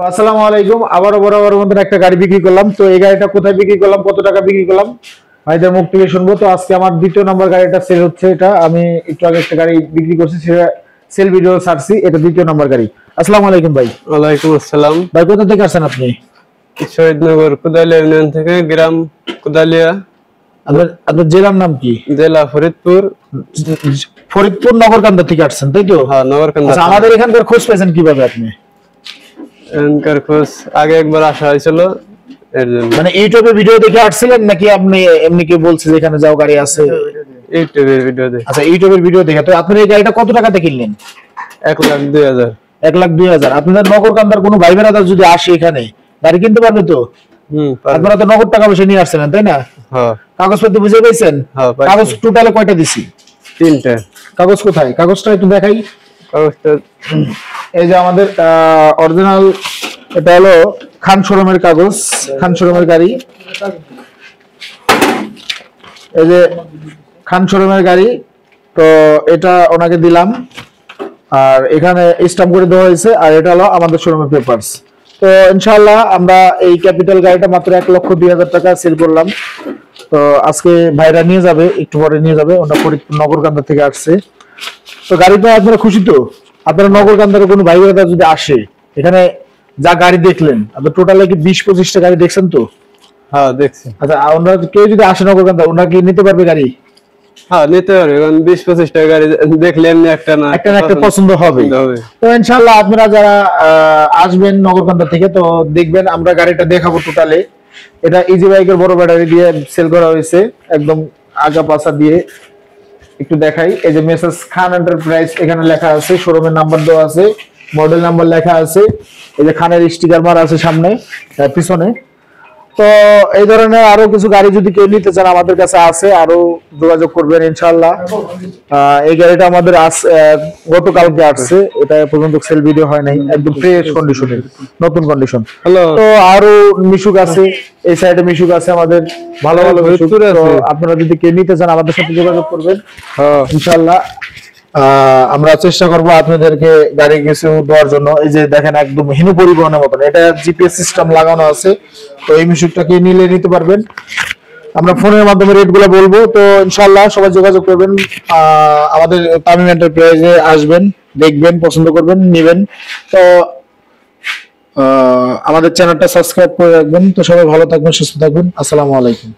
আসসালামু আলাইকুম। আবারও বরাবর মতন একটা গাড়ি বিক্রি করলাম। তো এই গাড়িটা কোথায় বিক্রি করলাম, কত টাকা বিক্রি করলাম, ভাইদের মুখ থেকে শুনবো। তো আজকে আমার দ্বিতীয় নম্বর গাড়িটা সেল হচ্ছে। এটা আমি একটু আগে একটা গাড়ি বিক্রি করছি, সেটা সেল ভিডিও ছাড়ছি, এটা দ্বিতীয় নম্বর গাড়ি। আসসালামু আলাইকুম ভাই। ওয়ালাইকুম আসসালাম ভাই, কোথা থেকে আসছেন আপনি? শহীদনগর কোদালিয়া ইউনিয়ন থেকে, গ্রাম কোদালিয়া। আপনার জেলার নাম কি? জেলা ফরিদপুর। ফরিদপুর নগরকান্দা থেকে আসছেন, তাই তো? হ্যাঁ, নগরকান্দা। আচ্ছা, আমাদের এখানকার খোঁজ পেয়েছেন কিভাবে আপনি? এখানকার খোঁজ আগে একবার আসা হয়েছিল, এর জন্য। মানে ইউটিউবে ভিডিও দেখে আসছিলেন নাকি আপনি এমনি কেউ বলছে যে এখানে যাও গাড়ি আছে? ইউটিউবের ভিডিও দেখে। আচ্ছা, ইউটিউবের ভিডিও দেখে। তো আপনি এই গাড়িটা কত টাকাতে কিনলেন? 1,02,000। 1,02,000। আপনাদের নগরকান্দার কোনো ভাই বেড়াদার যদি আসে এখানে গাড়ি কিনতে পারবে তো? পারবে। আপনারা তো নগদ টাকা পয়সা নিয়ে আসছেন, তাই না? হ্যাঁ কাগজপত্র বুঝে পেয়েছেন? হ্যাঁ, পাইছি। কাগজ টোটালে কয়টা দিছি? 3টা কাগজ কোথায়? কাগজটা একটু দেখাই। কাগজটা। এই যে আমাদের অরিজিনাল, এটা হলো খান শোরুমের কাগজ, খান শোরুমের গাড়ি। এই যে খান শোরুমের গাড়ি। তো এটা ওনাকে দিলাম, আর এখানে স্টাম্প করে দেওয়া হয়েছে, আর এটা হলো আমাদের শোরুমের পেপারস। তো ইনশাআল্লাহ আমরা এই ক্যাপিটাল গাড়িটা মাত্র 1,02,000 টাকা সেল করলাম। তো আজকে ভাইরা নিয়ে যাবে, একটু পরে নিয়ে যাবে, ওটা ফরিদপুর নগরকান্দা থেকে আসছে। তো গাড়িটা আপনারা খুশি তো? আপনারা নগরকান্দার কোনো ভাই বোনেরা যদি আসে এখানে, যা গাড়ি দেখলেন আপনার টোটালে কি 20-25টা গাড়ি দেখছেন তো? হ্যাঁ, দেখছি। আচ্ছা, ওনারা কেউ যদি আসে নগরকান্দা, ওনারা কি নিতে পারবে গাড়ি? হ্যাঁ, নিতে পারবে, কারণ 20-25টা গাড়ি দেখলে এমনি একটা না একটা পছন্দ হবে। তো ইনশাআল্লাহ আপনারা যারা আসবেন নগরকান্দা থেকে, তো দেখবেন আমরা গাড়িটা দেখাবো টোটালে। এটা ইজি বাইকের বড় ব্যাটারি দিয়ে সেল করা হয়েছে, একদম আগা পাশা দিয়ে। একটু দেখাই, এই যে মেসেজ খান এন্টারপ্রাইজ এখানে লেখা আছে, শোরুমের নাম্বার দেওয়া আছে, মডেল নাম্বার লেখা আছে, এই যে খানের স্টিকার মারা আছে সামনে পিছনে। তো এই ধরনের আরো কিছু গাড়ি যদি কেউ নিতে চান আমাদের কাছে আছে, আরো যোগাযোগ করবেন ইনশাআল্লাহ। এই গাড়িটা আমাদের গতকালকে আসছে, এটা পর্যন্ত সেল ভিডিও হয় নাই, একদম ফ্রেশ কন্ডিশনে, নতুন কন্ডিশন। হ্যালো। তো আরো মিশুক আছে, এই সাইডে মিশুক আছে আমাদের, ভালো ভালো মিশুক। তো আপনারা যদি কেউ নিতে চান আমাদের সাথে যোগাযোগ করবেন ইনশাআল্লাহ। আমরা চেষ্টা করবো আপনাদেরকে গাড়ি কিছু দেওয়ার জন্য। এই যে দেখেন, একদম হিনু পরিবহনের মতন, এটা জিপিএস সিস্টেম লাগানো আছে। তো এই মিশুকটাকে নিতে পারবেন, আমরা ফোনের মাধ্যমে রেট গুলো বলবো। তো ইনশাআল্লাহ সবাই যোগাযোগ করবেন, আমাদের তামিম এন্টারপ্রাইজে আসবেন, দেখবেন, পছন্দ করবেন, নিবেন। তো আমাদের চ্যানেলটা সাবস্ক্রাইব করে রাখবেন। তো সবাই ভালো থাকবেন, সুস্থ থাকবেন। আসসালামু আলাইকুম।